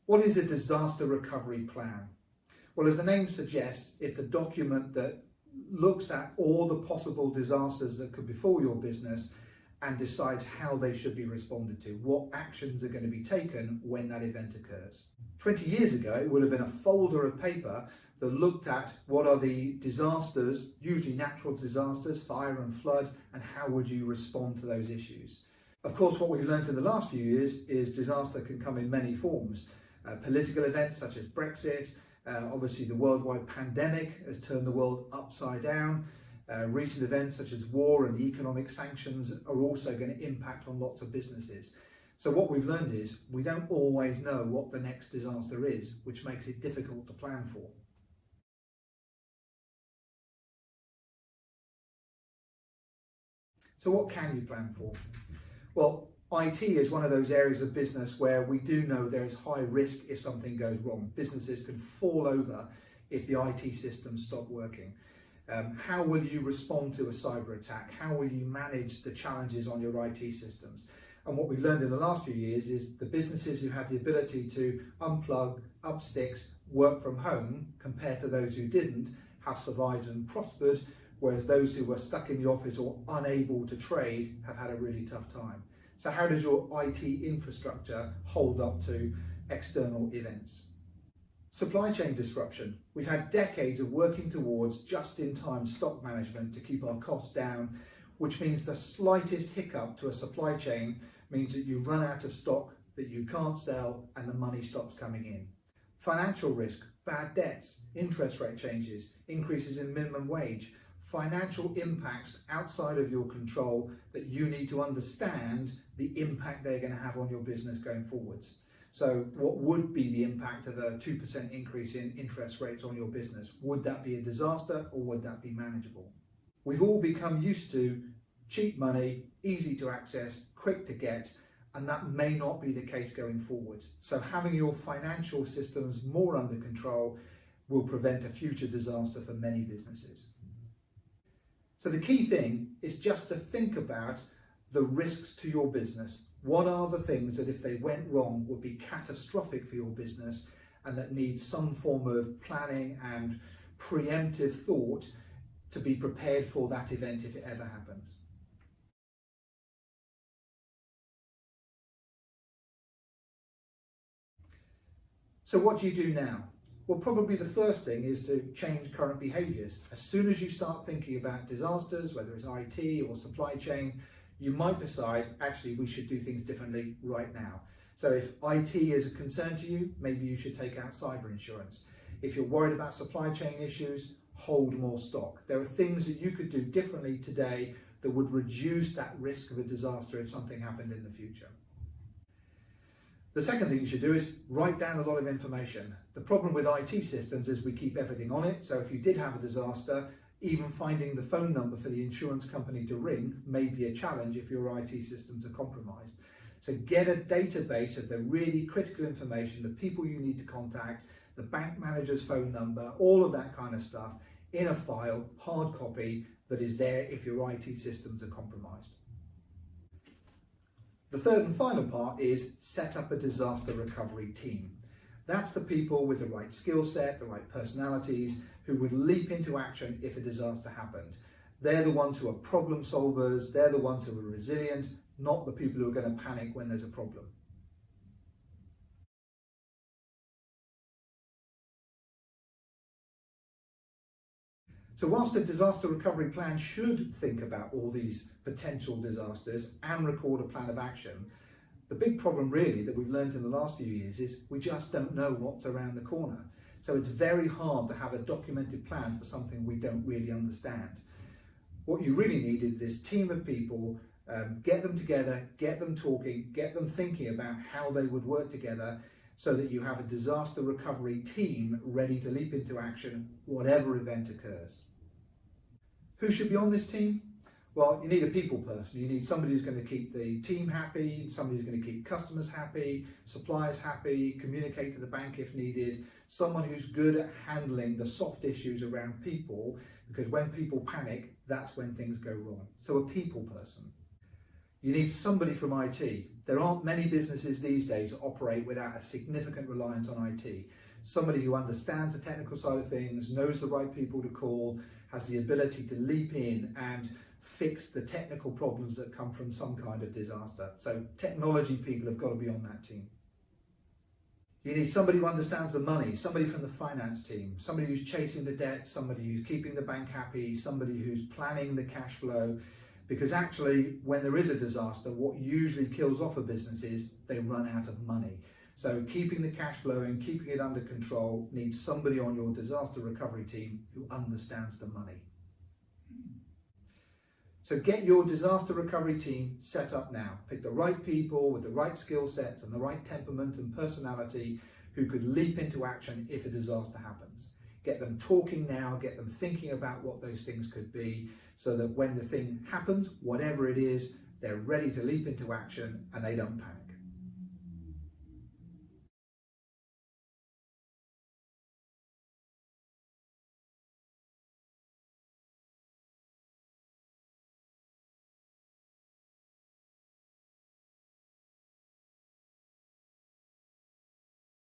What is a disaster recovery plan? Well, as the name suggests, it's a document that looks at all the possible disasters that could befall your business and decides how they should be responded to, what actions are going to be taken when that event occurs. 20 years ago, it would have been a folder of paper that looked at what are the disasters, usually natural disasters, fire and flood, and how would you respond to those issues. Of course, what we've learned in the last few years is disaster can come in many forms. Political events such as Brexit, obviously the worldwide pandemic has turned the world upside down. Recent events such as war and the economic sanctions are also going to impact on lots of businesses. So what we've learned is we don't always know what the next disaster is, which makes it difficult to plan for. So what can you plan for? Well, IT is one of those areas of business where we do know there is high risk if something goes wrong. Businesses can fall over if the IT systems stop working. How will you respond to a cyber attack? How will you manage the challenges on your IT systems? And what we've learned in the last few years is the businesses who have the ability to unplug, up sticks, work from home compared to those who didn't have survived and prospered, whereas those who were stuck in the office or unable to trade have had a really tough time. So how does your IT infrastructure hold up to external events? Supply chain disruption. We've had decades of working towards just-in-time stock management to keep our costs down, which means the slightest hiccup to a supply chain means that you run out of stock that you can't sell and the money stops coming in. Financial risk, bad debts, interest rate changes, increases in minimum wage, financial impacts outside of your control that you need to understand the impact they're going to have on your business going forwards. So what would be the impact of a 2% increase in interest rates on your business? Would that be a disaster or would that be manageable? We've all become used to cheap money, easy to access, quick to get, and that may not be the case going forward. So having your financial systems more under control will prevent a future disaster for many businesses. So the key thing is just to think about the risks to your business. What are the things that if they went wrong would be catastrophic for your business and that need some form of planning and preemptive thought to be prepared for that event if it ever happens? So what do you do now? Well, probably the first thing is to change current behaviours. As soon as you start thinking about disasters, whether it's IT or supply chain, you might decide, actually, we should do things differently right now. So if IT is a concern to you, maybe you should take out cyber insurance. If you're worried about supply chain issues, hold more stock. There are things that you could do differently today that would reduce that risk of a disaster if something happened in the future. The second thing you should do is write down a lot of information. The problem with IT systems is we keep everything on it. So if you did have a disaster, even finding the phone number for the insurance company to ring may be a challenge if your IT systems are compromised. So get a database of the really critical information, the people you need to contact, the bank manager's phone number, all of that kind of stuff in a file, hard copy, that is there if your IT systems are compromised. The third and final part is set up a disaster recovery team. That's the people with the right skill set, the right personalities, who would leap into action if a disaster happened. They're the ones who are problem solvers, they're the ones who are resilient, not the people who are going to panic when there's a problem. So whilst a disaster recovery plan should think about all these potential disasters and record a plan of action, the big problem really that we've learned in the last few years is we just don't know what's around the corner. So it's very hard to have a documented plan for something we don't really understand. What you really need is this team of people, get them together, get them talking, get them thinking about how they would work together so that you have a disaster recovery team ready to leap into action whatever event occurs. Who should be on this team? Well, you need a people person. You need somebody who's going to keep the team happy, somebody who's going to keep customers happy, suppliers happy, communicate to the bank if needed, someone who's good at handling the soft issues around people, because when people panic, that's when things go wrong. So a people person. You need somebody from IT. There aren't many businesses these days that operate without a significant reliance on IT. Somebody who understands the technical side of things, knows the right people to call, has the ability to leap in and fix the technical problems that come from some kind of disaster. So technology people have got to be on that team. You need somebody who understands the money, somebody from the finance team, somebody who's chasing the debt, somebody who's keeping the bank happy, somebody who's planning the cash flow. Because actually, when there is a disaster, what usually kills off a business is they run out of money. So keeping the cash flowing, keeping it under control, needs somebody on your disaster recovery team who understands the money. So get your disaster recovery team set up now. Pick the right people with the right skill sets and the right temperament and personality who could leap into action if a disaster happens. Get them talking now, get them thinking about what those things could be, so that when the thing happens, whatever it is, they're ready to leap into action and they don't panic.